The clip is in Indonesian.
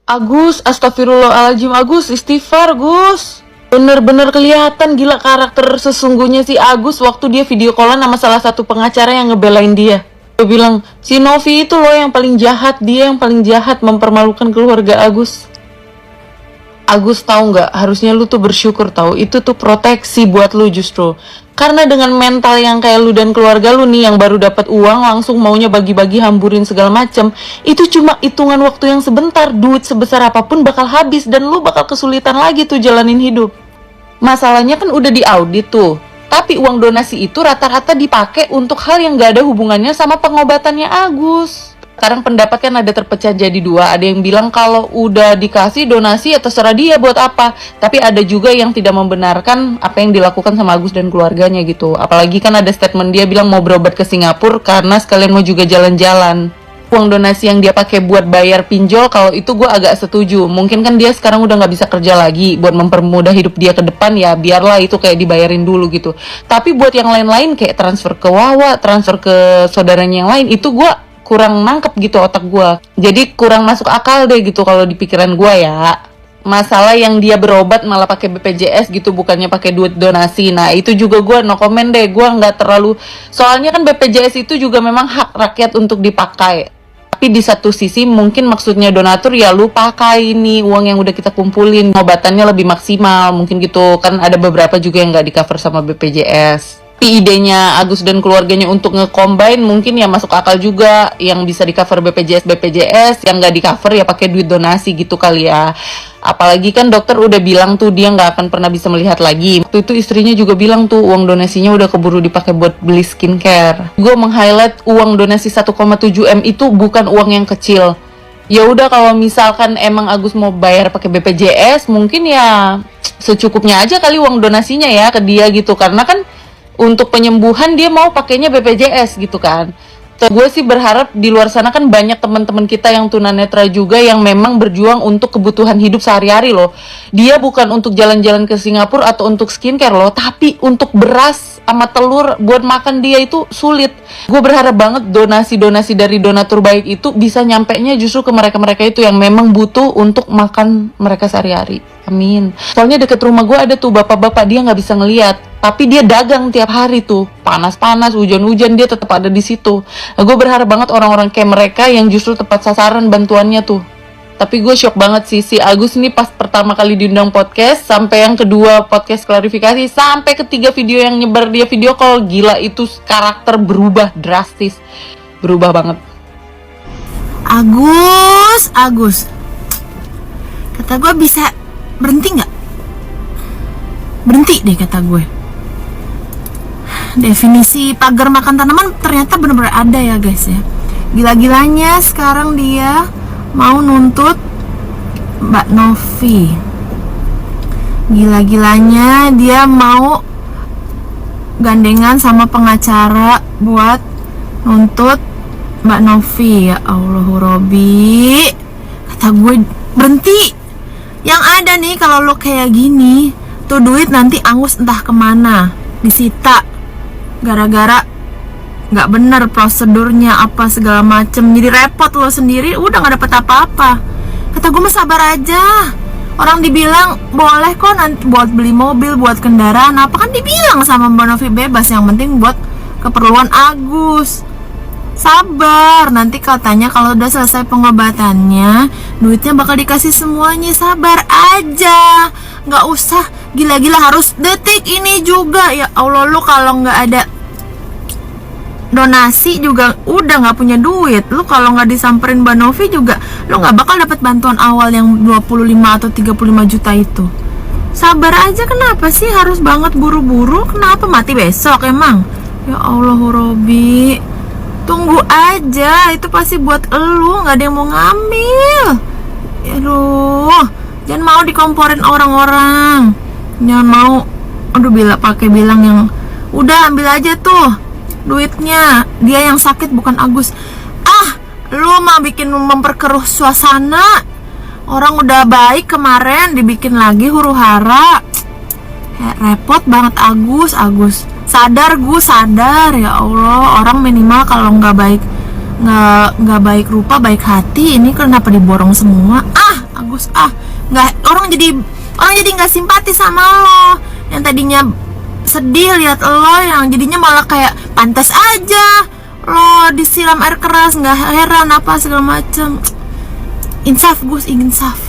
Agus, astagfirullahaladzim, Agus, istighfar, Gus. Bener-bener kelihatan gila karakter sesungguhnya si Agus waktu dia video callan sama salah satu pengacara yang ngebelain dia. Dia bilang, si Novi itu loh yang paling jahat, dia yang paling jahat mempermalukan keluarga Agus. Agus tahu nggak, harusnya lu tuh bersyukur tahu, itu tuh proteksi buat lu justru. Karena dengan mental yang kayak lu dan keluarga lu nih yang baru dapat uang langsung maunya bagi-bagi hamburin segala macem, itu cuma hitungan waktu yang sebentar, duit sebesar apapun bakal habis dan lu bakal kesulitan lagi tuh jalanin hidup. Masalahnya kan udah diaudit tuh, tapi uang donasi itu rata-rata dipakai untuk hal yang gak ada hubungannya sama pengobatannya Agus. Sekarang pendapat kan ada terpecah jadi dua. Ada yang bilang kalau udah dikasih donasi ya terserah dia buat apa. Tapi ada juga yang tidak membenarkan apa yang dilakukan sama Agus dan keluarganya gitu. Apalagi kan ada statement dia bilang mau berobat ke Singapura karena sekalian mau juga jalan-jalan. Uang donasi yang dia pakai buat bayar pinjol, kalau itu gue agak setuju. Mungkin kan dia sekarang udah nggak bisa kerja lagi, buat mempermudah hidup dia ke depan ya biarlah itu kayak dibayarin dulu gitu. Tapi buat yang lain-lain kayak transfer ke Wawa, transfer ke saudaranya yang lain, itu gue kurang nangkep gitu otak gue. Jadi kurang masuk akal deh gitu kalau di pikiran gue ya. Masalah yang dia berobat malah pakai BPJS gitu, bukannya pakai duit donasi. Nah itu juga gue no comment deh, gue nggak terlalu. Soalnya kan BPJS itu juga memang hak rakyat untuk dipakai. Tapi di satu sisi mungkin maksudnya donatur ya lu pakai nih uang yang udah kita kumpulin, obatannya lebih maksimal mungkin gitu. Kan ada beberapa juga yang nggak di cover sama BPJS. Tapi idenya Agus dan keluarganya untuk nge-combine mungkin ya masuk akal juga, yang bisa di cover BPJS, yang nggak di cover ya pakai duit donasi gitu kali ya. Apalagi kan dokter udah bilang tuh dia nggak akan pernah bisa melihat lagi. Waktu itu istrinya juga bilang tuh uang donasinya udah keburu dipakai buat beli skincare. Gue meng-highlight uang donasi 1,7 M itu bukan uang yang kecil. Ya udah kalau misalkan emang Agus mau bayar pakai BPJS mungkin ya secukupnya aja kali uang donasinya ya ke dia gitu, karena kan untuk penyembuhan dia mau pakainya BPJS gitu kan. So, gue sih berharap di luar sana kan banyak teman-teman kita yang tunanetra juga yang memang berjuang untuk kebutuhan hidup sehari-hari loh. Dia bukan untuk jalan-jalan ke Singapura atau untuk skincare loh, tapi untuk beras sama telur buat makan dia itu sulit. Gue berharap banget donasi-donasi dari donatur baik itu bisa nyampenya justru ke mereka-mereka itu yang memang butuh untuk makan mereka sehari-hari. Amin. Soalnya deket rumah gue ada tuh bapak-bapak, dia nggak bisa ngelihat, tapi dia dagang tiap hari tuh, panas-panas, hujan-hujan dia tetap ada di situ. Nah, gue berharap banget orang-orang kayak mereka yang justru tepat sasaran bantuannya tuh. Tapi gue shock banget sih, si Agus ini pas pertama kali diundang podcast, sampai yang kedua podcast klarifikasi, sampai ketiga video yang nyebar dia video call, gila itu karakter berubah drastis, berubah banget. Agus, kata gue bisa berhenti nggak? Berhenti deh kata gue. Definisi pagar makan tanaman ternyata benar-benar ada ya guys ya. Gila-gilanya sekarang dia mau nuntut Mbak Novi. Gila-gilanya dia mau gandengan sama pengacara buat nuntut Mbak Novi. Ya Allah Robi, kata gue berhenti. Yang ada nih kalau lo kayak gini, tuh duit nanti angus entah kemana, disita gara-gara nggak bener prosedurnya apa segala macem, jadi repot lo sendiri, udah nggak dapet apa-apa. Kata gue mah sabar aja, orang dibilang boleh kok nanti buat beli mobil, buat kendaraan apa, kan dibilang sama Mbak Novi bebas, yang penting buat keperluan Agus. Sabar, nanti katanya kalau udah selesai pengobatannya duitnya bakal dikasih semuanya. Sabar aja, nggak usah gila-gila harus detik ini juga. Ya Allah, lu kalau nggak ada donasi juga udah nggak punya duit. Lu kalau nggak disamperin Mbak Novi juga lu nggak bakal dapat bantuan awal yang 25 atau 35 juta itu. Sabar aja, kenapa sih harus banget buru-buru? Kenapa mati besok emang? Ya Allah Robi, tunggu aja, itu pasti buat elu, nggak ada yang mau ngambil. Aduh, jangan mau dikomporin orang-orang, jangan mau. Aduh, bilang yang udah ambil aja tuh duitnya, dia yang sakit bukan Agus. Lu mah bikin memperkeruh suasana. Orang udah baik kemarin dibikin lagi huru-hara. Repot banget Agus. Sadar ya Allah, orang minimal kalau nggak baik rupa baik hati, ini kenapa diborong semua? Gus. Orang jadi nggak simpati sama lo. Yang tadinya sedih lihat lo, yang jadinya malah kayak pantas aja lo disiram air keras, nggak heran apa segala macem. Insaf Gus, insaf.